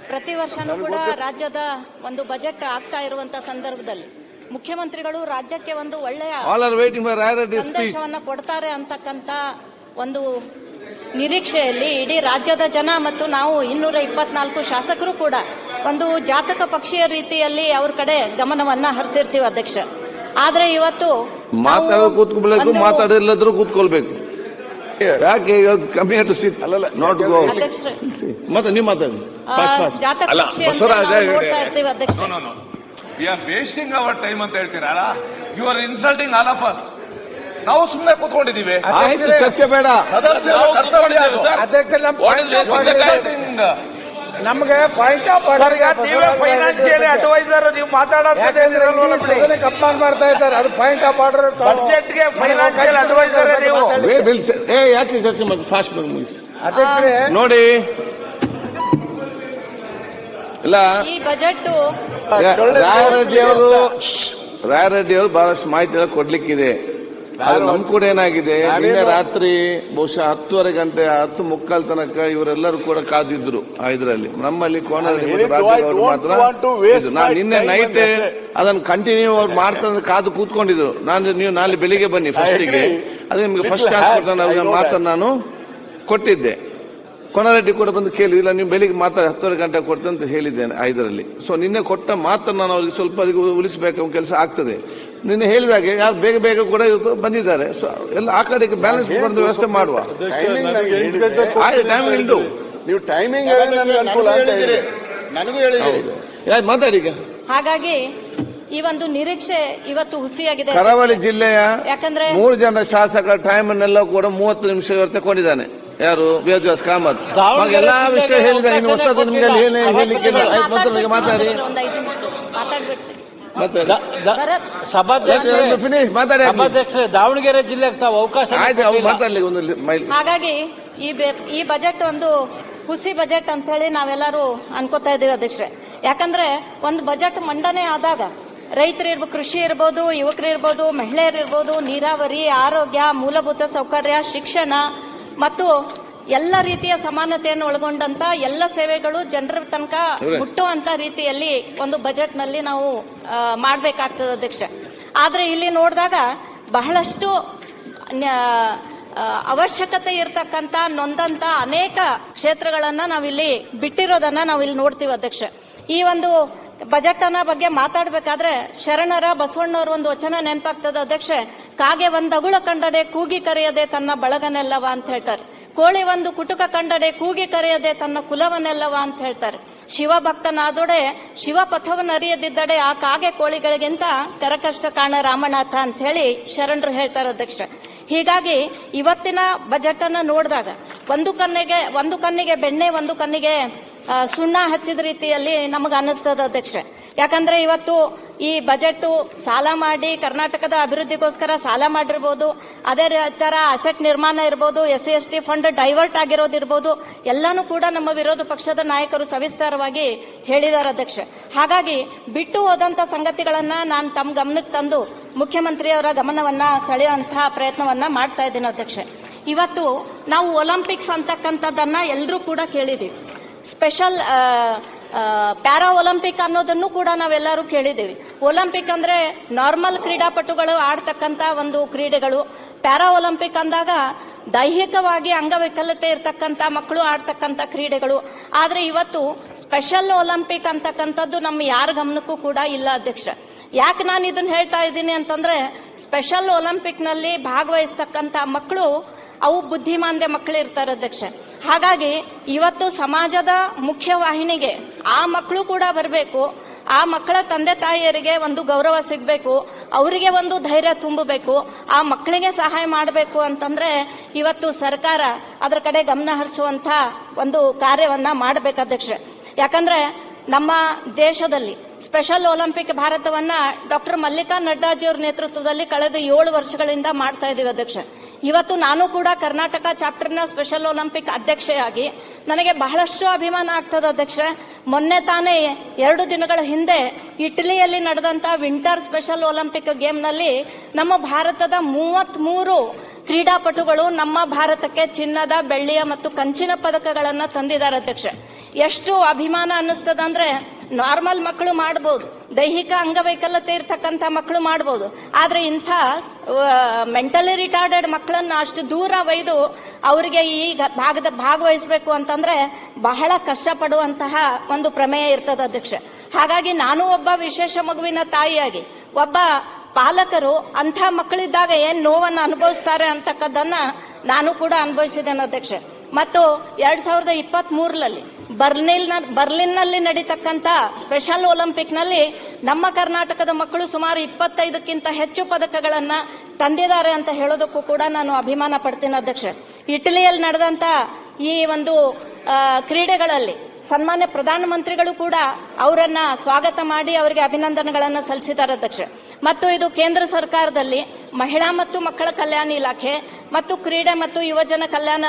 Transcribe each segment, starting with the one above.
ಪ್ರತಿ ವರ್ಷನೂ ಕೂಡ ರಾಜ್ಯದ ಒಂದು ಬಜೆಟ್ ಆಗ್ತಾ ಇರುವಂತ ಸಂದರ್ಭದಲ್ಲಿ ಮುಖ್ಯಮಂತ್ರಿಗಳು ರಾಜ್ಯಕ್ಕೆ ಒಂದು ಒಳ್ಳೆಯ ಸಂದೇಶವನ್ನ ಕೊಡ್ತಾರೆ ಅಂತಕ್ಕಂತ ಒಂದು ನಿರೀಕ್ಷೆಯಲ್ಲಿ ಇಡೀ ರಾಜ್ಯದ ಜನ ಮತ್ತು ನಾವು 224 ಶಾಸಕರು ಕೂಡ ಒಂದು ಜಾತಕ ಪಕ್ಷಿಯ ರೀತಿಯಲ್ಲಿ ಅವ್ರ ಕಡೆ ಗಮನವನ್ನ ಹರಿಸಿರ್ತೀವಿ ಅಧ್ಯಕ್ಷ. ಆದ್ರೆ ಇವತ್ತು ಕೂತ್ಕೊಳ್ಬೇಕು, ಮಾತಾಡಿಲ್ಲದ್ರೂ ಕೂತ್ಕೊಳ್ಬೇಕು. ಯಾಕೆ ನಾಟ್ ಗೋ ಮತ್ತೆ ನೀವು ಮಾತಾಡಿ ಜಾತಕ ಪಕ್ಷಿ ನೋಡ್ತಾ ಇರ್ತೀವಿ ಅಧ್ಯಕ್ಷ. We are wasting our time ಅಂತ ಹೇಳ್ತೀರಾ. You are insulting all of us. ನಾವು ಸುಮ್ಮನೆ ಕೂತ್ಕೊಂಡಿದ್ದೀವಿ. ಚರ್ಚೆ ಬೇಡ. ನಮಗೆ ಪಾಯಿಂಟ್ ಆಫ್ ಫೈನಾನ್ಷಿಯಲ್ ಅಡ್ವೈಸರ್ ನೀವು ಮಾತಾಡೋದು ಕಪ್ಪಾನ್ ಮಾಡ್ತಾ ಇದ್ದಾರೆ. ಅದು ಪಾಯಿಂಟ್ ಆಫ್ ಆರ್ಡರ್. ಬಜೆಟ್ಗೆ ಫೈನಾನ್ಷಿಯಲ್ ಅಡ್ವೈಸರ್ ನೀವು ಯಾಕೆ ಚರ್ಚೆ ಮಾಡಿ ಫಾಸ್ಟ್ ಮುಗಿಸಿ ಅಧ್ಯಕ್ಷರೇ ನೋಡಿ. ಇಲ್ಲ ಈ ಬಜೆಟ್ ರಾಯರೆಡ್ಡಿ ಅವರು ಬಹಳಷ್ಟು ಮಾಹಿತಿ ಕೊಡ್ಲಿಕ್ಕಿದೆ. ಅದು ನಮ್ ಕೂಡ ಏನಾಗಿದೆ, ನಿನ್ನೆ ರಾತ್ರಿ ಬಹುಶಃ 10:30 ಗಂಟೆ 10:45 ತನಕ ಇವರೆಲ್ಲರೂ ಕೂಡ ಕಾದಿದ್ರು ಇದರಲ್ಲಿ. ನಮ್ಮಲ್ಲಿ ಮಾತ್ರ ನಾನು ನಿನ್ನೆ ನೈಟ್ ಅದನ್ನು ಕಂಟಿನ್ಯೂ ಅವ್ರು ಮಾಡ್ತಾ ಕಾದು ಕೂತ್ಕೊಂಡಿದ್ರು. ನೀವು ನಾಳೆ ಬೆಳಿಗ್ಗೆ ಬನ್ನಿ ಫಸ್ಟಿಗೆ, ಅದೇ ನಿಮ್ಗೆ ಫಸ್ಟ್ ಚಾನ್ಸ್ ಕೊಡ್ತಾನೆ ಮಾತನ್ನು ನಾನು ಕೊಟ್ಟಿದ್ದೆ. ಕೊನರೆಡ್ಡಿ ಕೂಡ ಬಂದು ಕೇಳಿ, ಇಲ್ಲ ನೀವು ಬೆಳಿಗ್ಗೆ ಮಾತಾಡಿ 10:30 ಗಂಟೆ ಕೊಡ್ತೇನೆ ಅಂತ ಹೇಳಿದ್ದೇನೆ ಇದರಲ್ಲಿ. ಸೊ ನಿನ್ನೆ ಕೊಟ್ಟ ಮಾತನ್ನು ನಾನು ಅವ್ರಿಗೆ ಸ್ವಲ್ಪ ಉಳಿಸಬೇಕು ಕೆಲಸ ಆಗ್ತದೆ. ನಿನ್ನೆ ಹೇಳಿದಾಗೆ ಯಾರು ಬೇಗ ಬೇಗ ಕೂಡ ಇವತ್ತು ಬಂದಿದ್ದಾರೆ. ಸೊ ಎಲ್ಲ ಆ ಕಡೆಗೆ ಬ್ಯಾಲೆನ್ಸ್ ಬಂದು ವ್ಯವಸ್ಥೆ ಮಾಡುವ. ನೀವು ಟೈಮಿಂಗ್ ಅನುಕೂಲ ನನಗೂ ಹೇಳಿದ್ದೀರಿ. ಯಾರು ಮಾತಾಡಿ ಈಗ. ಹಾಗಾಗಿ ಈ ಒಂದು ನಿರೀಕ್ಷೆ ಇವತ್ತು ಹುಸಿಯಾಗಿದೆ. ಕರಾವಳಿ ಜಿಲ್ಲೆಯ ಯಾಕಂದ್ರೆ 3 ಜನ ಶಾಸಕರ ಟೈಮ್ ಅನ್ನೆಲ್ಲ ಕೂಡ 30 ನಿಮಿಷ ತಗೊಂಡಿದ್ದಾನೆ. ಯಾರು ವೇದವ್ಯಾಸ್ ಕಾಮತ್ ಎಲ್ಲಾ ವಿಷಯ ಹೇಳಿದ್ದಾರೆ. ಇನ್ನು ಹೊಸದು ನಿಮ್ಗೆ ಹೇಳಿಕ್ಕೆ ಮಾತಾಡಿ ಸಭಾಧ್ಯಕ್ಷರೇ ದಾವಣಗೆರೆ ಜಿಲ್ಲೆಗೆ ತಾವು ಅವಕಾಶ ಮಾತಾಡ್ಲಿ. ಹಾಗಾಗಿ ಈ ಬಜೆಟ್ ಒಂದು ಹುಸಿ ಬಜೆಟ್ ಅಂತ ಹೇಳಿ ನಾವೆಲ್ಲರೂ ಅನ್ಕೋತಾ ಇದ್ದೀವಿ ಅಧ್ಯಕ್ಷರೇ. ಯಾಕಂದ್ರೆ ಒಂದು ಬಜೆಟ್ ಮಂಡನೆ ಆದಾಗ ರೈತರು ಕೃಷಿ ಇರ್ಬೋದು, ಯುವಕರು ಇರ್ಬೋದು, ಮಹಿಳೆಯರಿರ್ಬೋದು, ನೀರಾವರಿ, ಆರೋಗ್ಯ, ಮೂಲಭೂತ ಸೌಕರ್ಯ, ಶಿಕ್ಷಣ ಮತ್ತು ಎಲ್ಲ ರೀತಿಯ ಸಮಾನತೆಯನ್ನು ಒಳಗೊಂಡಂತ ಎಲ್ಲ ಸೇವೆಗಳು ಜನರ ತನಕ ಮುಟ್ಟುವಂತ ರೀತಿಯಲ್ಲಿ ಒಂದು ಬಜೆಟ್ ನಲ್ಲಿ ನಾವು ಮಾಡಬೇಕಾಗ್ತದೆ ಅಧ್ಯಕ್ಷ. ಆದ್ರೆ ಇಲ್ಲಿ ನೋಡಿದಾಗ ಬಹಳಷ್ಟು ಅವಶ್ಯಕತೆ ಇರತಕ್ಕಂತ ನೊಂದಂತ ಅನೇಕ ಕ್ಷೇತ್ರಗಳನ್ನ ನಾವಿಲ್ಲಿ ಬಿಟ್ಟಿರೋದನ್ನ ನಾವಿಲ್ಲಿ ನೋಡ್ತೀವಿ ಅಧ್ಯಕ್ಷ. ಈ ಒಂದು ಬಜೆಟ್ ಅನ್ನ ಬಗ್ಗೆ ಮಾತಾಡಬೇಕಾದ್ರೆ ಶರಣರ ಬಸವಣ್ಣವರ ಒಂದು ವಚನ ನೆನಪಾಗ್ತದ ಅಧ್ಯಕ್ಷ. ಕಾಗೆ ಒಂದಗುಳ ಕಂಡಡೆ ಕೂಗಿ ಕರೆಯದೆ ತನ್ನ ಬಳಗನೆಲ್ಲವ ಅಂತ ಹೇಳ್ತಾರೆ. ಕೋಳಿ ಒಂದು ಕುಟುಕ ಕಂಡಡೆ ಕೂಗಿ ಕರೆಯದೆ ತನ್ನ ಕುಲವನ್ನೆಲ್ಲವ ಅಂತ ಹೇಳ್ತಾರೆ. ಶಿವಭಕ್ತನಾದೊಡೆ ಶಿವ ಪಥವನ್ನು ಅರಿಯದಿದ್ದಡೆ ಆ ಕಾಗೆ ಕೋಳಿಗಳಿಗಿಂತ ಕರಕಷ್ಟ ಕಾಣ ರಾಮನಾಥ ಅಂತ ಹೇಳಿ ಶರಣರು ಹೇಳ್ತಾರೆ ಅಧ್ಯಕ್ಷ. ಹೀಗಾಗಿ ಇವತ್ತಿನ ಬಜೆಟ್ ಅನ್ನ ನೋಡಿದಾಗ ಒಂದು ಕಣ್ಣಿಗೆ ಬೆಣ್ಣೆ, ಒಂದು ಕಣ್ಣಿಗೆ ಸುಣ್ಣ ಹಚ್ಚಿದ ರೀತಿಯಲ್ಲಿ ನಮಗೆ ಅನ್ನಿಸ್ತದ ಅಧ್ಯಕ್ಷ. ಯಾಕಂದ್ರೆ ಇವತ್ತು ಈ ಬಜೆಟ್ ಸಾಲ ಮಾಡಿ ಕರ್ನಾಟಕದ ಅಭಿವೃದ್ಧಿಗೋಸ್ಕರ ಸಾಲ ಮಾಡಿರ್ಬೋದು, ಅದೇ ತರ ಅಸೆಟ್ ನಿರ್ಮಾಣ ಇರ್ಬೋದು, SC/ST ಫಂಡ್ ಡೈವರ್ಟ್ ಆಗಿರೋದಿರ್ಬೋದು, ಎಲ್ಲಾನು ಕೂಡ ನಮ್ಮ ವಿರೋಧ ಪಕ್ಷದ ನಾಯಕರು ಸವಿಸ್ತಾರವಾಗಿ ಹೇಳಿದ್ದಾರೆ ಅಧ್ಯಕ್ಷ. ಹಾಗಾಗಿ ಬಿಟ್ಟು ಹೋದಂತ ಸಂಗತಿಗಳನ್ನ ನಾನು ತಮ್ಮ ಗಮನಕ್ಕೆ ತಂದು ಮುಖ್ಯಮಂತ್ರಿಯವರ ಗಮನವನ್ನ ಸೆಳೆಯುವಂತಹ ಪ್ರಯತ್ನವನ್ನ ಮಾಡ್ತಾ ಇದ್ದೀನಿ ಅಧ್ಯಕ್ಷ. ಇವತ್ತು ನಾವು ಒಲಿಂಪಿಕ್ಸ್ ಅಂತಕ್ಕಂಥದ್ದನ್ನ ಎಲ್ಲರೂ ಕೂಡ ಕೇಳಿದೀವಿ. ಸ್ಪೆಷಲ್ ಪ್ಯಾರಾ ಒಲಿಂಪಿಕ್ ಅನ್ನೋದನ್ನು ಕೂಡ ನಾವೆಲ್ಲರೂ ಕೇಳಿದ್ದೀವಿ. ಒಲಿಂಪಿಕ್ ಅಂದ್ರೆ ನಾರ್ಮಲ್ ಕ್ರೀಡಾಪಟುಗಳು ಆಡ್ತಕ್ಕಂತ ಒಂದು ಕ್ರೀಡೆಗಳು. ಪ್ಯಾರಾ ಒಲಿಂಪಿಕ್ ಅಂದಾಗ ದೈಹಿಕವಾಗಿ ಅಂಗವೈಕಲ್ಯತೆ ಇರತಕ್ಕಂತ ಮಕ್ಕಳು ಆಡ್ತಕ್ಕಂತ ಕ್ರೀಡೆಗಳು. ಆದ್ರೆ ಇವತ್ತು ಸ್ಪೆಷಲ್ ಒಲಿಂಪಿಕ್ ಅಂತಕ್ಕಂಥದ್ದು ನಮ್ಮ ಯಾರ ಗಮನಕ್ಕೂ ಕೂಡ ಇಲ್ಲ ಅಧ್ಯಕ್ಷ. ಯಾಕೆ ನಾನು ಇದನ್ನ ಹೇಳ್ತಾ ಇದ್ದೀನಿ ಅಂತಂದ್ರೆ, ಸ್ಪೆಷಲ್ ಒಲಿಂಪಿಕ್ ನಲ್ಲಿ ಭಾಗವಹಿಸ್ತಕ್ಕಂತ ಮಕ್ಕಳು ಅವು ಬುದ್ಧಿಮಾಂದ್ಯ ಮಕ್ಕಳು ಇರ್ತಾರೆ ಅಧ್ಯಕ್ಷ. ಹಾಗಾಗಿ ಇವತ್ತು ಸಮಾಜದ ಮುಖ್ಯವಾಹಿನಿಗೆ ಆ ಮಕ್ಕಳು ಕೂಡ ಬರಬೇಕು. ಆ ಮಕ್ಕಳ ತಂದೆ ತಾಯಿಯರಿಗೆ ಒಂದು ಗೌರವ ಸಿಗಬೇಕು, ಅವರಿಗೆ ಒಂದು ಧೈರ್ಯ ತುಂಬಬೇಕು, ಆ ಮಕ್ಕಳಿಗೆ ಸಹಾಯ ಮಾಡಬೇಕು ಅಂತಂದ್ರೆ ಇವತ್ತು ಸರ್ಕಾರ ಅದರ ಕಡೆ ಗಮನ ಹರಿಸುವಂತ ಒಂದು ಕಾರ್ಯವನ್ನ ಮಾಡಬೇಕು ಅಧ್ಯಕ್ಷ. ಯಾಕಂದ್ರೆ ನಮ್ಮ ದೇಶದಲ್ಲಿ ಸ್ಪೆಷಲ್ ಒಲಿಂಪಿಕ್ ಭಾರತವನ್ನ ಡಾಕ್ಟರ್ ಮಲ್ಲಿಕಾ ನಡ್ಡಾಜಿಯವರ ನೇತೃತ್ವದಲ್ಲಿ ಕಳೆದ 7 ವರ್ಷಗಳಿಂದ ಮಾಡ್ತಾ ಇದ್ದೀವಿ ಅಧ್ಯಕ್ಷ. ಇವತ್ತು ನಾನು ಕೂಡ ಕರ್ನಾಟಕ ಚಾಪ್ಟರ್ನ ಸ್ಪೆಷಲ್ ಒಲಿಂಪಿಕ್ ಅಧ್ಯಕ್ಷೆಯಾಗಿ ನನಗೆ ಬಹಳಷ್ಟು ಅಭಿಮಾನ ಆಗ್ತದೆ ಅಧ್ಯಕ್ಷ. ಮೊನ್ನೆ ತಾನೇ 2 ದಿನಗಳ ಹಿಂದೆ ಇಟಲಿಯಲ್ಲಿ ನಡೆದಂತ ವಿಂಟರ್ ಸ್ಪೆಷಲ್ ಒಲಿಂಪಿಕ್ ಗೇಮ್ನಲ್ಲಿ ನಮ್ಮ ಭಾರತದ 33 ಕ್ರೀಡಾಪಟುಗಳು ನಮ್ಮ ಭಾರತಕ್ಕೆ ಚಿನ್ನದ, ಬೆಳ್ಳಿಯ ಮತ್ತು ಕಂಚಿನ ಪದಕಗಳನ್ನ ತಂದಿದ್ದಾರೆ ಅಧ್ಯಕ್ಷ. ಎಷ್ಟು ಅಭಿಮಾನ ಅನ್ನಿಸ್ತದಂದ್ರೆ, ನಾರ್ಮಲ್ ಮಕ್ಕಳು ಮಾಡಬಹುದು, ದೈಹಿಕ ಅಂಗವೈಕಲ್ಯತೆ ಇರ್ತಕ್ಕಂಥ ಮಕ್ಕಳು ಮಾಡಬಹುದು, ಆದ್ರೆ ಇಂಥ ಮೆಂಟಲಿ ರಿಟಾರ್ಡೆಡ್ ಮಕ್ಕಳನ್ನ ಅಷ್ಟು ದೂರ ಒಯ್ದು ಅವರಿಗೆ ಈ ಭಾಗವಹಿಸಬೇಕು ಅಂತಂದ್ರೆ ಬಹಳ ಕಷ್ಟಪಡುವಂತಹ ಒಂದು ಪ್ರಮೇಯ ಇರ್ತದೆ ಅಧ್ಯಕ್ಷ. ಹಾಗಾಗಿ ನಾನು ಒಬ್ಬ ವಿಶೇಷ ಮಗುವಿನ ತಾಯಿಯಾಗಿ, ಒಬ್ಬ ಪಾಲಕರು ಅಂಥ ಮಕ್ಕಳಿದ್ದಾಗ ಏನ್ ನೋವನ್ನು ಅನುಭವಿಸ್ತಾರೆ ಅಂತಕ್ಕದ್ದನ್ನ ನಾನು ಕೂಡ ಅನುಭವಿಸಿದ್ದೇನೆ ಅಧ್ಯಕ್ಷ. ಮತ್ತು 2023ರಲ್ಲಿ ಬರ್ಲಿನ್ನಲ್ಲಿ ನಡೀತಕ್ಕಂಥ ಸ್ಪೆಷಲ್ ಒಲಿಂಪಿಕ್ ನಲ್ಲಿ ನಮ್ಮ ಕರ್ನಾಟಕದ ಮಕ್ಕಳು ಸುಮಾರು 25ಕ್ಕಿಂತ ಹೆಚ್ಚು ಪದಕಗಳನ್ನ ತಂದಿದ್ದಾರೆ ಅಂತ ಹೇಳೋದಕ್ಕೂ ಕೂಡ ನಾನು ಅಭಿಮಾನ ಪಡ್ತೀನಿ ಅಧ್ಯಕ್ಷ. ಇಟಲಿಯಲ್ಲಿ ನಡೆದಂತ ಈ ಒಂದು ಕ್ರೀಡೆಗಳಲ್ಲಿ ಸನ್ಮಾನ್ಯ ಪ್ರಧಾನಮಂತ್ರಿಗಳು ಕೂಡ ಅವರನ್ನ ಸ್ವಾಗತ ಮಾಡಿ ಅವರಿಗೆ ಅಭಿನಂದನೆಗಳನ್ನು ಸಲ್ಲಿಸಿದ್ದಾರೆ ಅಧ್ಯಕ್ಷ. ಮತ್ತು ಇದು ಕೇಂದ್ರ ಸರ್ಕಾರದಲ್ಲಿ ಮಹಿಳಾ ಮತ್ತು ಮಕ್ಕಳ ಕಲ್ಯಾಣ ಇಲಾಖೆ ಮತ್ತು ಕ್ರೀಡೆ ಮತ್ತು ಯುವಜನ ಕಲ್ಯಾಣ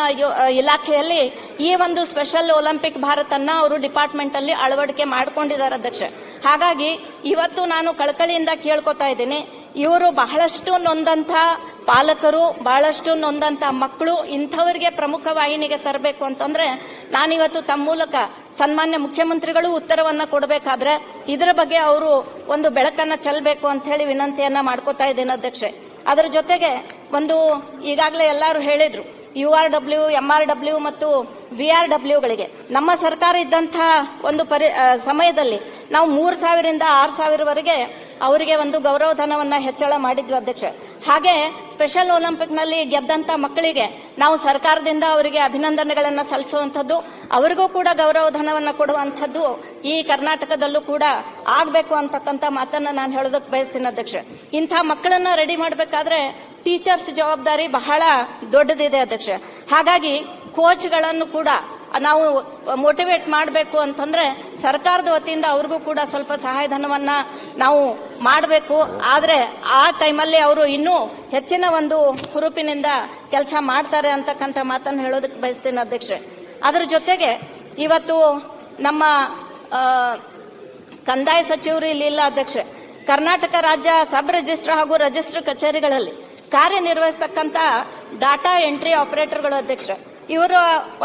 ಇಲಾಖೆಯಲ್ಲಿ ಈ ಒಂದು ಸ್ಪೆಷಲ್ ಒಲಿಂಪಿಕ್ ಭಾರತನ್ನ ಅವರು ಡಿಪಾರ್ಟ್ಮೆಂಟ್ ಅಲ್ಲಿ ಅಳವಡಿಕೆ ಮಾಡಿಕೊಂಡಿದ್ದಾರೆ ಅಧ್ಯಕ್ಷ. ಹಾಗಾಗಿ ಇವತ್ತು ನಾನು ಕಳಕಳಿಯಿಂದ ಕೇಳ್ಕೊತಾ ಇದ್ದೀನಿ, ಇವರು ಬಹಳಷ್ಟು ನೊಂದಂತ ಪಾಲಕರು, ಬಹಳಷ್ಟು ನೊಂದಂತ ಮಕ್ಕಳು, ಇಂಥವರಿಗೆ ಪ್ರಮುಖ ವಾಹಿನಿಗೆ ತರಬೇಕು ಅಂತಂದ್ರೆ ನಾನಿವತ್ತು ತಮ್ಮ ಮೂಲಕ ಸನ್ಮಾನ್ಯ ಮುಖ್ಯಮಂತ್ರಿಗಳು ಉತ್ತರವನ್ನ ಕೊಡಬೇಕಾದ್ರೆ ಇದರ ಬಗ್ಗೆ ಅವರು ಒಂದು ಬೆಳಕನ್ನ ಚೆಲ್ಲಬೇಕು ಅಂತ ಹೇಳಿ ವಿನಂತಿಯನ್ನ ಮಾಡ್ಕೋತಾ ಇದ್ದೀನಿ ಅಧ್ಯಕ್ಷೆ. ಅದರ ಜೊತೆಗೆ ಒಂದು ಈಗಾಗಲೇ ಎಲ್ಲರೂ ಹೇಳಿದ್ರು, URW, MRW ಮತ್ತು VRWಗಳಿಗೆ ನಮ್ಮ ಸರ್ಕಾರ ಇದ್ದಂತಹ ಒಂದು ಸಮಯದಲ್ಲಿ ನಾವು 3,000ರಿಂದ 6,000ವರೆಗೆ ಅವರಿಗೆ ಒಂದು ಗೌರವಧನವನ್ನ ಹೆಚ್ಚಳ ಮಾಡಿದ್ವಿ ಅಧ್ಯಕ್ಷ. ಹಾಗೆ ಸ್ಪೆಷಲ್ ಒಲಿಂಪಿಕ್ ನಲ್ಲಿ ಗೆದ್ದಂತ ಮಕ್ಕಳಿಗೆ ನಾವು ಸರ್ಕಾರದಿಂದ ಅವರಿಗೆ ಅಭಿನಂದನೆಗಳನ್ನ ಸಲ್ಲಿಸುವಂತದ್ದು, ಅವರಿಗೂ ಕೂಡ ಗೌರವಧನವನ್ನ ಕೊಡುವಂತದ್ದು ಈ ಕರ್ನಾಟಕದಲ್ಲೂ ಕೂಡ ಆಗ್ಬೇಕು ಅಂತಕ್ಕಂಥ ಮಾತನ್ನ ನಾನು ಹೇಳೋದಕ್ಕೆ ಬಯಸ್ತೀನಿ ಅಧ್ಯಕ್ಷ. ಇಂಥ ಮಕ್ಕಳನ್ನ ರೆಡಿ ಮಾಡಬೇಕಾದ್ರೆ ಟೀಚರ್ಸ್ ಜವಾಬ್ದಾರಿ ಬಹಳ ದೊಡ್ಡದಿದೆ ಅಧ್ಯಕ್ಷ. ಹಾಗಾಗಿ ಕೋಚ್ಗಳನ್ನು ಕೂಡ ನಾವು ಮೋಟಿವೇಟ್ ಮಾಡಬೇಕು ಅಂತಂದ್ರೆ ಸರ್ಕಾರದ ವತಿಯಿಂದ ಅವ್ರಿಗೂ ಕೂಡ ಸ್ವಲ್ಪ ಸಹಾಯಧನವನ್ನ ನಾವು ಮಾಡಬೇಕು. ಆದ್ರೆ ಆ ಟೈಮಲ್ಲಿ ಅವರು ಇನ್ನೂ ಹೆಚ್ಚಿನ ಒಂದು ಹುರುಪಿನಿಂದ ಕೆಲಸ ಮಾಡ್ತಾರೆ ಅಂತಕ್ಕಂಥ ಮಾತನ್ನು ಹೇಳೋದಕ್ಕೆ ಬಯಸ್ತೀನಿ ಅಧ್ಯಕ್ಷೆ. ಅದರ ಜೊತೆಗೆ ಇವತ್ತು ನಮ್ಮ ಕಂದಾಯ ಸಚಿವರು ಇಲ್ಲಿ ಇಲ್ಲ ಅಧ್ಯಕ್ಷೆ. ಕರ್ನಾಟಕ ರಾಜ್ಯ ಸಬ್ ರಿಜಿಸ್ಟ್ರಾರ್ ಹಾಗೂ ರಿಜಿಸ್ಟ್ರಾರ್ ಕಚೇರಿಗಳಲ್ಲಿ ಕಾರ್ಯನಿರ್ವಹಿಸತಕ್ಕಂತ ಡಾಟಾ ಎಂಟ್ರಿ ಆಪರೇಟರ್ಗಳು ಅಧ್ಯಕ್ಷ, ಇವರ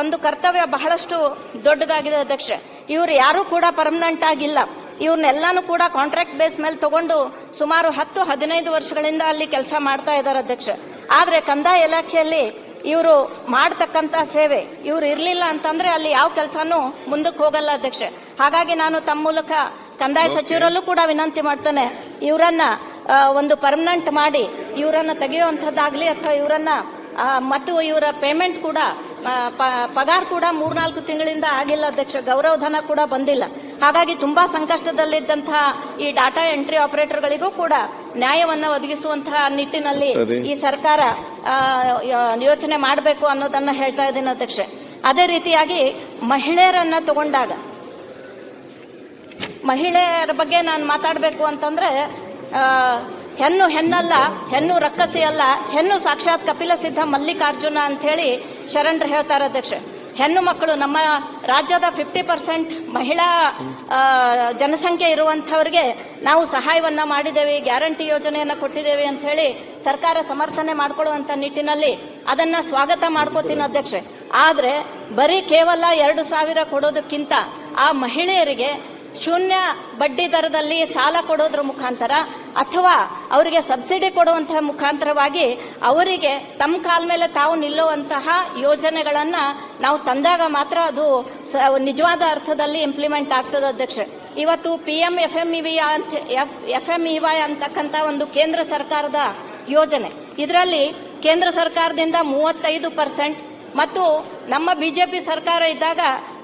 ಒಂದು ಕರ್ತವ್ಯ ಬಹಳಷ್ಟು ದೊಡ್ಡದಾಗಿದೆ ಅಧ್ಯಕ್ಷ. ಇವರು ಯಾರು ಕೂಡ ಪರ್ಮನೆಂಟ್ ಆಗಿಲ್ಲ, ಇವ್ರನ್ನೆಲ್ಲಾನು ಕೂಡ ಕಾಂಟ್ರಾಕ್ಟ್ ಬೇಸ್ ಮೇಲೆ ತಗೊಂಡು ಸುಮಾರು 10-15 ವರ್ಷಗಳಿಂದ ಅಲ್ಲಿ ಕೆಲಸ ಮಾಡ್ತಾ ಇದ್ದಾರೆ ಅಧ್ಯಕ್ಷ. ಆದ್ರೆ ಕಂದಾಯ ಇಲಾಖೆಯಲ್ಲಿ ಇವರು ಮಾಡತಕ್ಕಂತ ಸೇವೆ ಇವ್ರು ಇರ್ಲಿಲ್ಲ ಅಂತಂದ್ರೆ ಅಲ್ಲಿ ಯಾವ ಕೆಲಸನೂ ಮುಂದಕ್ಕೆ ಹೋಗಲ್ಲ ಅಧ್ಯಕ್ಷ. ಹಾಗಾಗಿ ನಾನು ತಮ್ಮ ಮೂಲಕ ಕಂದಾಯ ಸಚಿವರಲ್ಲೂ ಕೂಡ ವಿನಂತಿ ಮಾಡ್ತೇನೆ, ಇವರನ್ನ ಒಂದು ಪರ್ಮನೆಂಟ್ ಮಾಡಿ ಇವರನ್ನ ತೆಗೆಯುವಂತದ್ದಾಗ್ಲಿ ಅಥವಾ ಇವರನ್ನ ಮತ್ತು ಇವರ ಪೇಮೆಂಟ್ ಕೂಡ ಪಗಾರ ಕೂಡ 3-4 ತಿಂಗಳಿಂದ ಆಗಿಲ್ಲ ಅಧ್ಯಕ್ಷ, ಗೌರವಧನ ಕೂಡ ಬಂದಿಲ್ಲ. ಹಾಗಾಗಿ ತುಂಬಾ ಸಂಕಷ್ಟದಲ್ಲಿದ್ದಂತಹ ಈ ಡಾಟಾ ಎಂಟ್ರಿ ಆಪರೇಟರ್ಗಳಿಗೂ ಕೂಡ ನ್ಯಾಯವನ್ನ ಒದಗಿಸುವಂತಹ ನಿಟ್ಟಿನಲ್ಲಿ ಈ ಸರ್ಕಾರ ಯೋಚನೆ ಮಾಡಬೇಕು ಅನ್ನೋದನ್ನ ಹೇಳ್ತಾ ಇದ್ದೀನಿ ಅಧ್ಯಕ್ಷ. ಅದೇ ರೀತಿಯಾಗಿ ಮಹಿಳೆಯರನ್ನ ತಗೊಂಡಾಗ ಮಹಿಳೆಯರ ಬಗ್ಗೆ ನಾನು ಮಾತಾಡಬೇಕು ಅಂತಂದ್ರೆ ಹೆಣ್ಣು ಹೆಣ್ಣಲ್ಲ, ಹೆಣ್ಣು ರಕ್ಕಸಿ ಅಲ್ಲ, ಹೆಣ್ಣು ಸಾಕ್ಷಾತ್ ಕಪಿಲ ಸಿದ್ಧ ಮಲ್ಲಿಕಾರ್ಜುನ ಅಂತ ಹೇಳಿ ಶರಣರು ಹೇಳ್ತಾರೆ ಅಧ್ಯಕ್ಷ. ಹೆಣ್ಣು ಮಕ್ಕಳು ನಮ್ಮ ರಾಜ್ಯದ 50% ಮಹಿಳಾ ಜನಸಂಖ್ಯೆ ಇರುವಂತವರಿಗೆ ನಾವು ಸಹಾಯವನ್ನ ಮಾಡಿದ್ದೇವೆ, ಗ್ಯಾರಂಟಿ ಯೋಜನೆಯನ್ನ ಕೊಟ್ಟಿದ್ದೇವೆ ಅಂತ ಹೇಳಿ ಸರ್ಕಾರ ಸಮರ್ಥನೆ ಮಾಡಿಕೊಳ್ಳುವಂತ ನಿಟ್ಟಿನಲ್ಲಿ ಅದನ್ನ ಸ್ವಾಗತ ಮಾಡ್ಕೋತೀನಿ ಅಧ್ಯಕ್ಷೆ. ಆದ್ರೆ ಬರೀ ಕೇವಲ 2,000 ಕೊಡೋದಕ್ಕಿಂತ ಆ ಮಹಿಳೆಯರಿಗೆ ಶೂನ್ಯ ಬಡ್ಡಿ ದರದಲ್ಲಿ ಸಾಲ ಕೊಡೋದ್ರ ಮುಖಾಂತರ ಅಥವಾ ಅವರಿಗೆ ಸಬ್ಸಿಡಿ ಕೊಡುವಂತಹ ಮುಖಾಂತರವಾಗಿ ಅವರಿಗೆ ತಮ್ಮ ಕಾಲ ಮೇಲೆ ತಾವು ನಿಲ್ಲುವಂತಹ ಯೋಜನೆಗಳನ್ನ ನಾವು ತಂದಾಗ ಮಾತ್ರ ಅದು ನಿಜವಾದ ಅರ್ಥದಲ್ಲಿ ಇಂಪ್ಲಿಮೆಂಟ್ ಆಗ್ತದೆ ಅಧ್ಯಕ್ಷ. ಇವತ್ತು PM FMEY ಅಂತಕ್ಕಂಥ ಒಂದು ಕೇಂದ್ರ ಸರ್ಕಾರದ ಯೋಜನೆ, ಇದರಲ್ಲಿ ಕೇಂದ್ರ ಸರ್ಕಾರದಿಂದ 35% ಮತ್ತು ನಮ್ಮ ಬಿಜೆಪಿ ಸರ್ಕಾರ ಇದ್ದಾಗ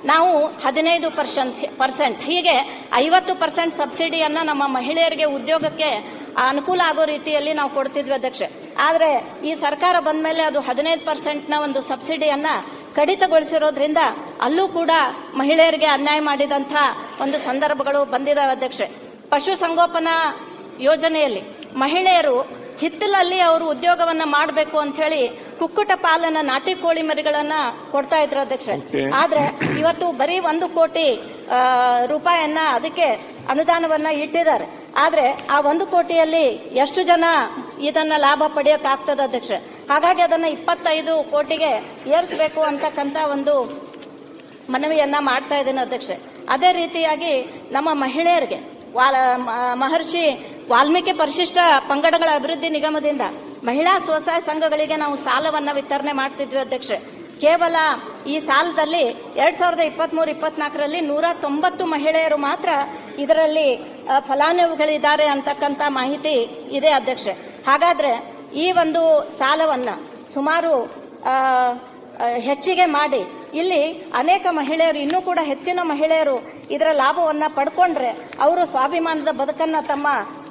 ನಾವು 15%, ಹೀಗೆ 50% ಸಬ್ಸಿಡಿಯನ್ನ ನಮ್ಮ ಮಹಿಳೆಯರಿಗೆ ಉದ್ಯೋಗಕ್ಕೆ ಅನುಕೂಲ ಆಗೋ ರೀತಿಯಲ್ಲಿ ನಾವು ಕೊಡ್ತಿದ್ವಿ ಅಧ್ಯಕ್ಷ. ಆದ್ರೆ ಈ ಸರ್ಕಾರ ಬಂದ ಮೇಲೆ ಅದು 15% ಒಂದು ಸಬ್ಸಿಡಿಯನ್ನ ಕಡಿತಗೊಳಿಸಿರೋದ್ರಿಂದ ಅಲ್ಲೂ ಕೂಡ ಮಹಿಳೆಯರಿಗೆ ಅನ್ಯಾಯ ಮಾಡಿದಂತ ಒಂದು ಸಂದರ್ಭಗಳು ಬಂದಿದ್ದಾವೆ ಅಧ್ಯಕ್ಷ. ಪಶು ಸಂಗೋಪನಾ ಯೋಜನೆಯಲ್ಲಿ ಮಹಿಳೆಯರು ಹಿತ್ತಲಲ್ಲಿ ಅವರು ಉದ್ಯೋಗವನ್ನ ಮಾಡಬೇಕು ಅಂತ ಹೇಳಿ ಕುಕ್ಕುಟ ಪಾಲನ ನಾಟಿ ಕೋಳಿ ಮರಿಗಳನ್ನ ಕೊಡ್ತಾ ಇದ್ರು ಅಧ್ಯಕ್ಷ. ಆದ್ರೆ ಇವತ್ತು ಬರೀ 1 ಕೋಟಿ ರೂಪಾಯಿಯನ್ನ ಅದಕ್ಕೆ ಅನುದಾನವನ್ನ ಇಟ್ಟಿದ್ದಾರೆ. ಆದ್ರೆ ಆ 1 ಕೋಟಿಯಲ್ಲಿ ಎಷ್ಟು ಜನ ಇದನ್ನ ಲಾಭ ಪಡೆಯೋಕ್ಕಾಗ್ತದ ಅಧ್ಯಕ್ಷ? ಹಾಗಾಗಿ ಅದನ್ನ 25 ಕೋಟಿಗೆ ಏರಿಸಬೇಕು ಅಂತಕ್ಕಂತ ಒಂದು ಮನವಿಯನ್ನ ಮಾಡ್ತಾ ಇದ್ದೇನೆ ಅಧ್ಯಕ್ಷೆ. ಅದೇ ರೀತಿಯಾಗಿ ನಮ್ಮ ಮಹಿಳೆಯರಿಗೆ ಮಹರ್ಷಿ ವಾಲ್ಮೀಕಿ ಪರಿಶಿಷ್ಟ ಪಂಗಡಗಳ ಅಭಿವೃದ್ಧಿ ನಿಗಮದಿಂದ ಮಹಿಳಾ ಸ್ವಸಹಾಯ ಸಂಘಗಳಿಗೆ ನಾವು ಸಾಲವನ್ನ ವಿತರಣೆ ಮಾಡ್ತಿದ್ವಿ ಅಧ್ಯಕ್ಷೆ. ಕೇವಲ ಈ ಸಾಲದಲ್ಲಿ 2023-24ರಲ್ಲಿ 190 ಮಹಿಳೆಯರು ಮಾತ್ರ ಇದರಲ್ಲಿ ಫಲಾನುಭವಿಗಳಿದ್ದಾರೆ ಅಂತಕ್ಕಂಥ ಮಾಹಿತಿ ಇದೆ ಅಧ್ಯಕ್ಷೆ. ಹಾಗಾದ್ರೆ ಈ ಒಂದು ಸಾಲವನ್ನ ಸುಮಾರು ಹೆಚ್ಚಿಗೆ ಮಾಡಿ ಇಲ್ಲಿ ಅನೇಕ ಮಹಿಳೆಯರು, ಇನ್ನೂ ಕೂಡ ಹೆಚ್ಚಿನ ಮಹಿಳೆಯರು ಇದರ ಲಾಭವನ್ನ ಪಡ್ಕೊಂಡ್ರೆ ಅವರು ಸ್ವಾಭಿಮಾನದ ಬದುಕನ್ನ ತಮ್ಮ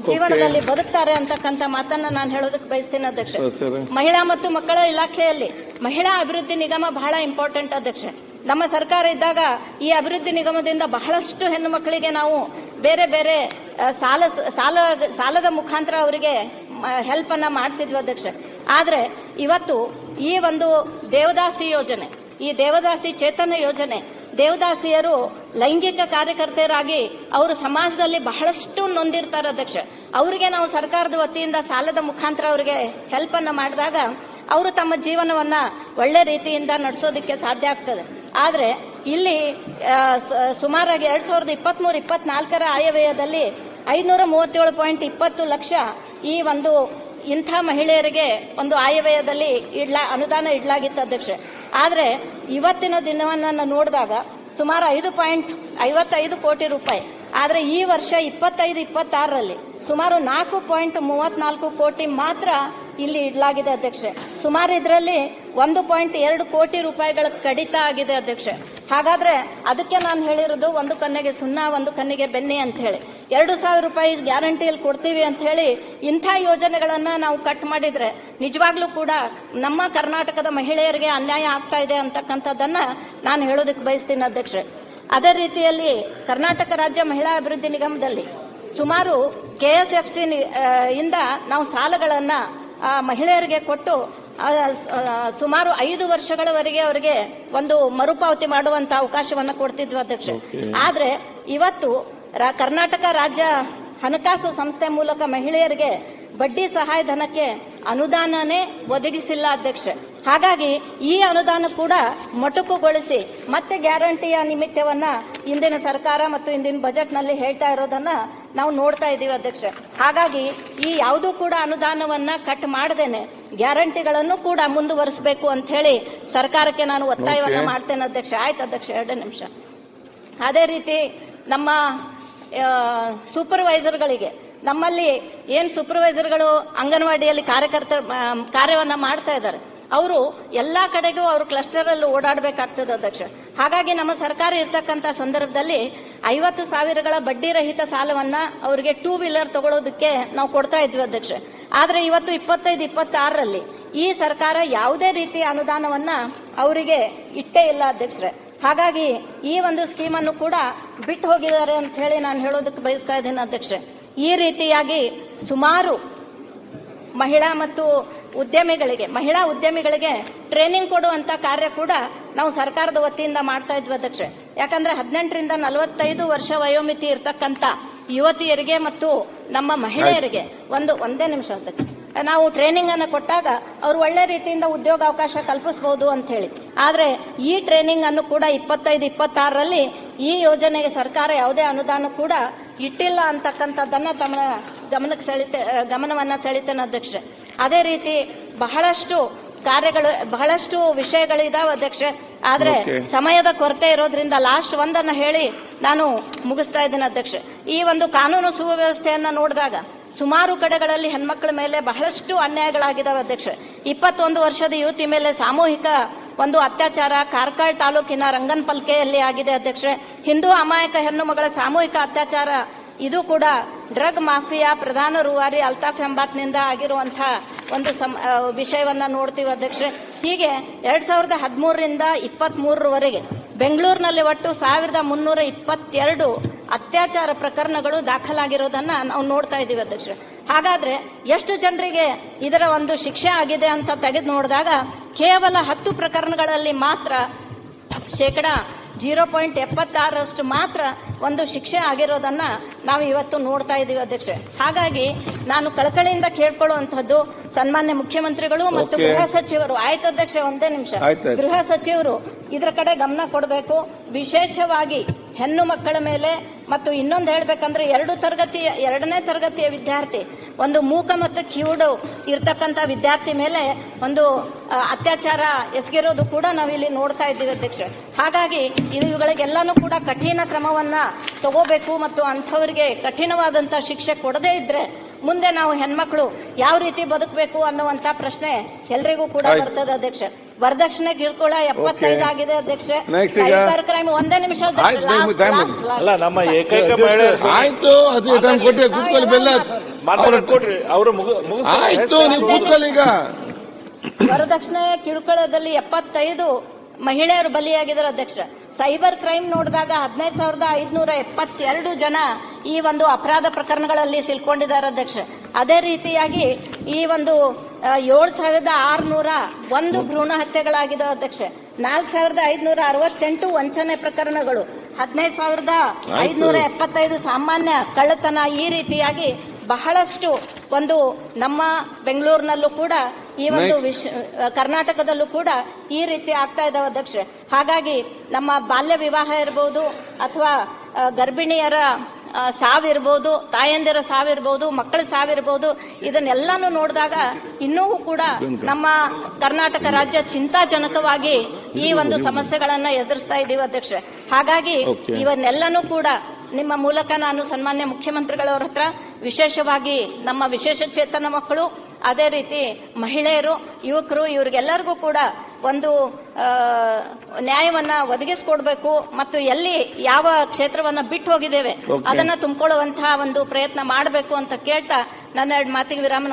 ಜೀವನದಲ್ಲಿ ಬದುಕ್ತಾರೆ ಅಂತಕ್ಕಂಥ ಮಾತನ್ನ ನಾನು ಹೇಳೋದಕ್ಕೆ ಬಯಸ್ತೀನಿ ಅಧ್ಯಕ್ಷ. ಮಹಿಳಾ ಮತ್ತು ಮಕ್ಕಳ ಇಲಾಖೆಯಲ್ಲಿ ಮಹಿಳಾ ಅಭಿವೃದ್ಧಿ ನಿಗಮ ಬಹಳ ಇಂಪಾರ್ಟೆಂಟ್ ಅಧ್ಯಕ್ಷೆ. ನಮ್ಮ ಸರ್ಕಾರ ಇದ್ದಾಗ ಈ ಅಭಿವೃದ್ಧಿ ನಿಗಮದಿಂದ ಬಹಳಷ್ಟು ಹೆಣ್ಣು ಮಕ್ಕಳಿಗೆ ನಾವು ಬೇರೆ ಬೇರೆ ಸಾಲದ ಮುಖಾಂತರ ಅವರಿಗೆ ಹೆಲ್ಪ್ ಅನ್ನ ಮಾಡ್ತಿದ್ವಿ ಅಧ್ಯಕ್ಷ. ಆದ್ರೆ ಇವತ್ತು ಈ ಒಂದು ದೇವದಾಸಿ ಯೋಜನೆ, ಈ ದೇವದಾಸಿ ಚೇತನ ಯೋಜನೆ, ದೇವದಾಸಿಯರು ಲೈಂಗಿಕ ಕಾರ್ಯಕರ್ತೆಯರಾಗಿ ಅವರು ಸಮಾಜದಲ್ಲಿ ಬಹಳಷ್ಟು ನೊಂದಿರ್ತಾರೆ ಅಧ್ಯಕ್ಷ. ಅವರಿಗೆ ನಾವು ಸರ್ಕಾರದ ವತಿಯಿಂದ ಸಾಲದ ಮುಖಾಂತರ ಅವರಿಗೆ ಹೆಲ್ಪ್ ಅನ್ನ ಮಾಡಿದಾಗ ಅವರು ತಮ್ಮ ಜೀವನವನ್ನ ಒಳ್ಳೆ ರೀತಿಯಿಂದ ನಡೆಸೋದಕ್ಕೆ ಸಾಧ್ಯ ಆಗ್ತದೆ. ಆದ್ರೆ ಇಲ್ಲಿ ಸುಮಾರಾಗಿ 2023-24ರ ಆಯವ್ಯಯದಲ್ಲಿ 537.20 ಲಕ್ಷ ಈ ಒಂದು ಇಂಥ ಮಹಿಳೆಯರಿಗೆ ಒಂದು ಆಯವ್ಯಯದಲ್ಲಿ ಅನುದಾನ ಇಡಲಾಗಿತ್ತು ಅಧ್ಯಕ್ಷೆ. ಆದ್ರೆ ಇವತ್ತಿನ ದಿನವನ್ನ ನೋಡಿದಾಗ ಸುಮಾರು 5.55 ಕೋಟಿ ರೂಪಾಯಿ. ಆದ್ರೆ ಈ ವರ್ಷ 25-26ರಲ್ಲಿ ಸುಮಾರು 4.34 ಕೋಟಿ ಮಾತ್ರ ಇಲ್ಲಿ ಇಡಲಾಗಿದೆ ಅಧ್ಯಕ್ಷೆ. ಸುಮಾರು ಇದರಲ್ಲಿ 1.2 ಕೋಟಿ ರೂಪಾಯಿಗಳ ಕಡಿತ ಆಗಿದೆ ಅಧ್ಯಕ್ಷೆ. ಹಾಗಾದ್ರೆ ಅದಕ್ಕೆ ನಾನು ಹೇಳಿರೋದು ಒಂದು ಕಣ್ಣಿಗೆ ಸುಣ್ಣ ಒಂದು ಕಣ್ಣಿಗೆ ಬೆಣ್ಣೆ ಅಂತ ಹೇಳಿ 2,000 ರೂಪಾಯಿ ಗ್ಯಾರಂಟಿಯಲ್ಲಿ ಕೊಡ್ತೀವಿ ಅಂತ ಹೇಳಿ ಇಂಥ ಯೋಜನೆಗಳನ್ನ ನಾವು ಕಟ್ ಮಾಡಿದ್ರೆ ನಿಜವಾಗ್ಲೂ ಕೂಡ ನಮ್ಮ ಕರ್ನಾಟಕದ ಮಹಿಳೆಯರಿಗೆ ಅನ್ಯಾಯ ಆಗ್ತಾ ಇದೆ ಅಂತಕ್ಕಂಥದ್ದನ್ನ ನಾನು ಹೇಳೋದಕ್ಕೆ ಬಯಸ್ತೀನಿ ಅಧ್ಯಕ್ಷೆ. ಅದೇ ರೀತಿಯಲ್ಲಿ ಕರ್ನಾಟಕ ರಾಜ್ಯ ಮಹಿಳಾ ಅಭಿವೃದ್ಧಿ ನಿಗಮದಲ್ಲಿ ಸುಮಾರು KSFC ಇಂದ ನಾವು ಸಾಲಗಳನ್ನ ಮಹಿಳೆಯರಿಗೆ ಕೊಟ್ಟು ಸುಮಾರು 5 ವರ್ಷಗಳವರೆಗೆ ಅವರಿಗೆ ಒಂದು ಮರುಪಾವತಿ ಮಾಡುವಂತ ಅವಕಾಶವನ್ನ ಕೊಡ್ತಿದ್ವಿ ಅಧ್ಯಕ್ಷ. ಆದ್ರೆ ಇವತ್ತು ಕರ್ನಾಟಕ ರಾಜ್ಯ ಹಣಕಾಸು ಸಂಸ್ಥೆ ಮೂಲಕ ಮಹಿಳೆಯರಿಗೆ ಬಡ್ಡಿ ಸಹಾಯಧನಕ್ಕೆ ಅನುದಾನನೇ ಒದಗಿಸಿಲ್ಲ ಅಧ್ಯಕ್ಷ. ಹಾಗಾಗಿ ಈ ಅನುದಾನ ಕೂಡ ಮೊಟಕುಗೊಳಿಸಿ ಮತ್ತೆ ಗ್ಯಾರಂಟಿಯ ನಿಮಿತ್ತವನ್ನ ಇಂದಿನ ಸರ್ಕಾರ ಮತ್ತು ಇಂದಿನ ಬಜೆಟ್ ನಲ್ಲಿ ಹೇಳ್ತಾ ಇರೋದನ್ನ ನಾವು ನೋಡ್ತಾ ಇದ್ದೀವಿ ಅಧ್ಯಕ್ಷ. ಹಾಗಾಗಿ ಈ ಯಾವುದೂ ಕೂಡ ಅನುದಾನವನ್ನ ಕಟ್ ಮಾಡದೇನೆ ಗ್ಯಾರಂಟಿಗಳನ್ನು ಕೂಡ ಮುಂದುವರಿಸಬೇಕು ಅಂತ ಹೇಳಿ ಸರ್ಕಾರಕ್ಕೆ ನಾನು ಒತ್ತಾಯವನ್ನ ಮಾಡ್ತೇನೆ ಅಧ್ಯಕ್ಷ. ಆಯ್ತು ಅಧ್ಯಕ್ಷ, 2 ನಿಮಿಷ. ಅದೇ ರೀತಿ ನಮ್ಮ ಸೂಪರ್ವೈಸರ್ಗಳಿಗೆ, ನಮ್ಮಲ್ಲಿ ಏನ್ ಸೂಪರ್ವೈಸರ್ಗಳು ಅಂಗನವಾಡಿಯಲ್ಲಿ ಕಾರ್ಯವನ್ನ ಮಾಡ್ತಾ ಇದ್ದಾರೆ, ಅವರು ಎಲ್ಲಾ ಕಡೆಗೂ ಅವರು ಕ್ಲಸ್ಟರ್ ಅಲ್ಲಿ ಓಡಾಡಬೇಕಾಗ್ತದೆ ಅಧ್ಯಕ್ಷ. ಹಾಗಾಗಿ ನಮ್ಮ ಸರ್ಕಾರ ಇರ್ತಕ್ಕಂಥ ಸಂದರ್ಭದಲ್ಲಿ 50,000ಗಳ ಬಡ್ಡಿ ರಹಿತ ಸಾಲವನ್ನ ಅವರಿಗೆ 2 ವೀಲರ್ ತಗೊಳ್ಳೋದಕ್ಕೆ ನಾವು ಕೊಡ್ತಾ ಇದ್ವಿ ಅಧ್ಯಕ್ಷ. ಆದ್ರೆ ಇವತ್ತು 25-26ರಲ್ಲಿ ಈ ಸರ್ಕಾರ ಯಾವುದೇ ರೀತಿಯ ಅನುದಾನವನ್ನ ಅವರಿಗೆ ಇಟ್ಟೇ ಇಲ್ಲ ಅಧ್ಯಕ್ಷರೇ. ಹಾಗಾಗಿ ಈ ಒಂದು ಸ್ಕೀಮ್ ಅನ್ನು ಕೂಡ ಬಿಟ್ಟು ಹೋಗಿದ್ದಾರೆ ಅಂತ ಹೇಳಿ ನಾನು ಹೇಳೋದಕ್ಕೆ ಬಯಸ್ತಾ ಇದ್ದೀನಿ ಅಧ್ಯಕ್ಷ. ಈ ರೀತಿಯಾಗಿ ಸುಮಾರು ಮಹಿಳಾ ಉದ್ಯಮಿಗಳಿಗೆ ಟ್ರೈನಿಂಗ್ ಕೊಡುವಂತ ಕಾರ್ಯ ಕೂಡ ನಾವು ಸರ್ಕಾರದ ವತಿಯಿಂದ ಮಾಡ್ತಾ ಇದ್ವಿ ಅಧ್ಯಕ್ಷ. ಯಾಕಂದ್ರೆ 18ರಿಂದ 45 ವರ್ಷ ವಯೋಮಿತಿ ಇರತಕ್ಕಂತ ಯುವತಿಯರಿಗೆ ಮತ್ತು ನಮ್ಮ ಮಹಿಳೆಯರಿಗೆ ಒಂದೇ ನಿಮಿಷ ಅಧ್ಯಕ್ಷ, ನಾವು ಟ್ರೈನಿಂಗ್ ಅನ್ನು ಕೊಟ್ಟಾಗ ಅವರು ಒಳ್ಳೆ ರೀತಿಯಿಂದ ಉದ್ಯೋಗಾವಕಾಶ ಕಲ್ಪಿಸಬಹುದು ಅಂತ ಹೇಳಿ. ಆದ್ರೆ ಈ ಟ್ರೈನಿಂಗ್ ಅನ್ನು ಕೂಡ 25-26ರಲ್ಲಿ ಈ ಯೋಜನೆಗೆ ಸರ್ಕಾರ ಯಾವುದೇ ಅನುದಾನ ಕೂಡ ಇಟ್ಟಿಲ್ಲ ಅಂತಕ್ಕಂಥದ್ದನ್ನ ತಮ್ಮ ಗಮನವನ್ನ ಸೆಳಿತೇನೆ ಅಧ್ಯಕ್ಷ. ಅದೇ ರೀತಿ ಬಹಳಷ್ಟು ವಿಷಯಗಳಿದಾವೆ ಅಧ್ಯಕ್ಷ. ಆದ್ರೆ ಸಮಯದ ಕೊರತೆ ಇರೋದ್ರಿಂದ ಲಾಸ್ಟ್ ಒಂದನ್ನ ಹೇಳಿ ನಾನು ಮುಗಿಸ್ತಾ ಇದ್ದೇನೆ ಅಧ್ಯಕ್ಷ. ಈ ಒಂದು ಕಾನೂನು ಸುವ್ಯವಸ್ಥೆಯನ್ನ ನೋಡಿದಾಗ ಸುಮಾರು ಕಡೆಗಳಲ್ಲಿ ಹೆಣ್ಮಕ್ಳ ಮೇಲೆ ಬಹಳಷ್ಟು ಅನ್ಯಾಯಗಳಾಗಿದ್ದಾವೆ ಅಧ್ಯಕ್ಷ. 21 ವರ್ಷದ ಯುವತಿ ಮೇಲೆ ಸಾಮೂಹಿಕ ಒಂದು ಅತ್ಯಾಚಾರ ಕಾರ್ಕಳ ತಾಲೂಕಿನ ರಂಗನಪಲ್ಕೆಯಲ್ಲಿ ಆಗಿದೆ ಅಧ್ಯಕ್ಷ. ಹಿಂದೂ ಅಮಾಯಕ ಹೆಣ್ಣು ಮಗಳ ಸಾಮೂಹಿಕ ಅತ್ಯಾಚಾರ ಇದು ಕೂಡ ಡ್ರಗ್ ಮಾಫಿಯಾ ಪ್ರಧಾನ ರೂವಾರಿ ಅಲ್ತಾಫ್ ಎಂಬಾತ್ನಿಂದ ಆಗಿರುವಂತಹ ಒಂದು ವಿಷಯವನ್ನ ನೋಡ್ತೀವಿ ಅಧ್ಯಕ್ಷ. ಹೀಗೆ 2013ರಿಂದ 23ರವರೆಗೆ ಬೆಂಗಳೂರಿನಲ್ಲಿ ಒಟ್ಟು 1322 ಅತ್ಯಾಚಾರ ಪ್ರಕರಣಗಳು ದಾಖಲಾಗಿರೋದನ್ನ ನಾವು ನೋಡ್ತಾ ಇದ್ದೀವಿ ಅಧ್ಯಕ್ಷ. ಹಾಗಾದ್ರೆ ಎಷ್ಟು ಜನರಿಗೆ ಇದರ ಒಂದು ಶಿಕ್ಷೆ ಆಗಿದೆ ಅಂತ ತೆಗೆದು ನೋಡಿದಾಗ ಕೇವಲ 10 ಪ್ರಕರಣಗಳಲ್ಲಿ ಮಾತ್ರ 0.76% ಮಾತ್ರ ಒಂದು ಶಿಕ್ಷೆ ಆಗಿರೋದನ್ನ ನಾವು ಇವತ್ತು ನೋಡ್ತಾ ಇದ್ದೀವಿ ಅಧ್ಯಕ್ಷೆ. ಹಾಗಾಗಿ ನಾನು ಕಳಕಳಿಯಿಂದ ಕೇಳ್ಕೊಳ್ಳುವಂತಹದ್ದು ಸನ್ಮಾನ್ಯ ಮುಖ್ಯಮಂತ್ರಿಗಳು ಮತ್ತು Okay. ಗೃಹ ಸಚಿವರು, ಆಯ್ತು ಅಧ್ಯಕ್ಷ ಒಂದೇ ನಿಮಿಷ, ಆಯ್ತು. ಗೃಹ ಸಚಿವರು ಇದರ ಕಡೆ ಗಮನ ಕೊಡಬೇಕು. ವಿಶೇಷವಾಗಿ ಹೆಣ್ಣು ಮಕ್ಕಳ ಮೇಲೆ ಮತ್ತು ಇನ್ನೊಂದು ಹೇಳ್ಬೇಕಂದ್ರೆ ಎರಡನೇ ತರಗತಿಯ ವಿದ್ಯಾರ್ಥಿ, ಒಂದು ಮೂಕ ಮತ್ತು ಕಿವುಡು ಇರ್ತಕ್ಕಂಥ ವಿದ್ಯಾರ್ಥಿ ಮೇಲೆ ಒಂದು ಅತ್ಯಾಚಾರ ಎಸಗಿರೋದು ಕೂಡ ನಾವಿಲ್ಲಿ ನೋಡ್ತಾ ಇದ್ದೀವಿ ಅಧ್ಯಕ್ಷ. ಹಾಗಾಗಿ ಇವುಗಳಿಗೆಲ್ಲಾನು ಕೂಡ ಕಠಿಣ ಕ್ರಮವನ್ನ ತಗೋಬೇಕು ಮತ್ತು ಅಂಥವರಿಗೆ ಕಠಿಣವಾದಂತ ಶಿಕ್ಷೆ ಕೊಡದೇ ಇದ್ರೆ ಮುಂದೆ ನಾವು ಹೆಣ್ಮಕ್ಳು ಯಾವ ರೀತಿ ಬದುಕಬೇಕು ಅನ್ನುವಂತ ಪ್ರಶ್ನೆ ಎಲ್ರಿಗೂ ಕೂಡ ಬರ್ತದೆ ಅಧ್ಯಕ್ಷ. ವರದಕ್ಷಿಣೆ ಕಿರುಕುಳ 75 ಆಗಿದೆ ಅಧ್ಯಕ್ಷ. Next ಈಗ. ಸೈಬರ್ ಕ್ರೈಮ್ ಒಂದೇ ನಿಮಿಷ ಅಧ್ಯಕ್ಷ. ಆಯ್ತು, Last, time last, ಇದೆ. last. ಅಲ್ಲ, ನಮ್ಮ ಏಕೈಕ ಮಹಿಳೆ ಆಯ್ತು, ಅದು ಟೈಮ್ ಕೊಟ್ಟೆ ಕೂತ್ಕೊಳ್ಳಿ ಬೆಲ್ಲ. ಮಾತಾಡ್ಕೊಡ್ರಿ, ಅವರು ಆಯ್ತು, ನೀವು ಕೂತ್ಕೊಳ್ಳಿ ಈಗ. ವರದಕ್ಷಿಣೆ ಕಿರುಕುಳದಲ್ಲಿ 75 ಮಹಿಳೆಯರು ಬಲಿಯಾಗಿದ್ದಾರೆ ಅಧ್ಯಕ್ಷ. ಸೈಬರ್ ಕ್ರೈಮ್ ನೋಡಿದಾಗ 15,572 ಜನ ಈ ಒಂದು ಅಪರಾಧ ಪ್ರಕರಣಗಳಲ್ಲಿ ಸಿಲ್ಕೊಂಡಿದ್ದಾರೆ ಅಧ್ಯಕ್ಷ. ಅದೇ ರೀತಿಯಾಗಿ ಈ ಒಂದು 7,601 ಭ್ರೂಣ ಹತ್ಯೆಗಳಾಗಿದೆ ಅಧ್ಯಕ್ಷ. 4,568 ವಂಚನೆ ಪ್ರಕರಣಗಳು, 15,575 ಸಾಮಾನ್ಯ ಕಳ್ಳತನ. ಈ ರೀತಿಯಾಗಿ ಬಹಳಷ್ಟು ಒಂದು ನಮ್ಮ ಬೆಂಗಳೂರಿನಲ್ಲೂ ಕೂಡ ಈ ಒಂದು ಕರ್ನಾಟಕದಲ್ಲೂ ಕೂಡ ಈ ರೀತಿ ಆಗ್ತಾ ಇದಾವೆ ಅಧ್ಯಕ್ಷ. ಹಾಗಾಗಿ ನಮ್ಮ ಬಾಲ್ಯ ವಿವಾಹ ಇರಬಹುದು ಅಥವಾ ಗರ್ಭಿಣಿಯರ ಸಾವಿರ್ಬೋದು, ತಾಯಂದಿರ ಸಾವಿರ್ಬೋದು, ಮಕ್ಕಳ ಸಾವಿರ್ಬೋದು, ಇದನ್ನೆಲ್ಲಾನು ನೋಡಿದಾಗ ಇನ್ನೂ ಕೂಡ ನಮ್ಮ ಕರ್ನಾಟಕ ರಾಜ್ಯ ಚಿಂತಾಜನಕವಾಗಿ ಈ ಒಂದು ಸಮಸ್ಯೆಗಳನ್ನ ಎದುರಿಸ್ತಾ ಇದ್ದೀವಿ ಅಧ್ಯಕ್ಷ. ಹಾಗಾಗಿ ಇವನ್ನೆಲ್ಲನೂ ಕೂಡ ನಿಮ್ಮ ಮೂಲಕ ನಾನು ಸನ್ಮಾನ್ಯ ಮುಖ್ಯಮಂತ್ರಿಗಳವರ ಹತ್ರ ವಿಶೇಷವಾಗಿ ನಮ್ಮ ವಿಶೇಷ ಚೇತನ ಮಕ್ಕಳು, ಅದೇ ರೀತಿ ಮಹಿಳೆಯರು, ಯುವಕರು, ಇವರಿಗೆಲ್ಲರಿಗೂ ಕೂಡ ಒಂದು ನ್ಯಾಯವನ್ನ ಒದಗಿಸಿಕೊಡ್ಬೇಕು ಮತ್ತು ಎಲ್ಲಿ ಯಾವ ಕ್ಷೇತ್ರವನ್ನ ಬಿಟ್ಟು ಹೋಗಿದ್ದೇವೆ ಅದನ್ನ ತುಂಬಿಕೊಳ್ಳುವಂತಹ ಒಂದು ಪ್ರಯತ್ನ ಮಾಡಬೇಕು ಅಂತ ಕೇಳ್ತಾ ನನ್ನ 2 ಮಾತಿಗೆ ವಿರಾಮ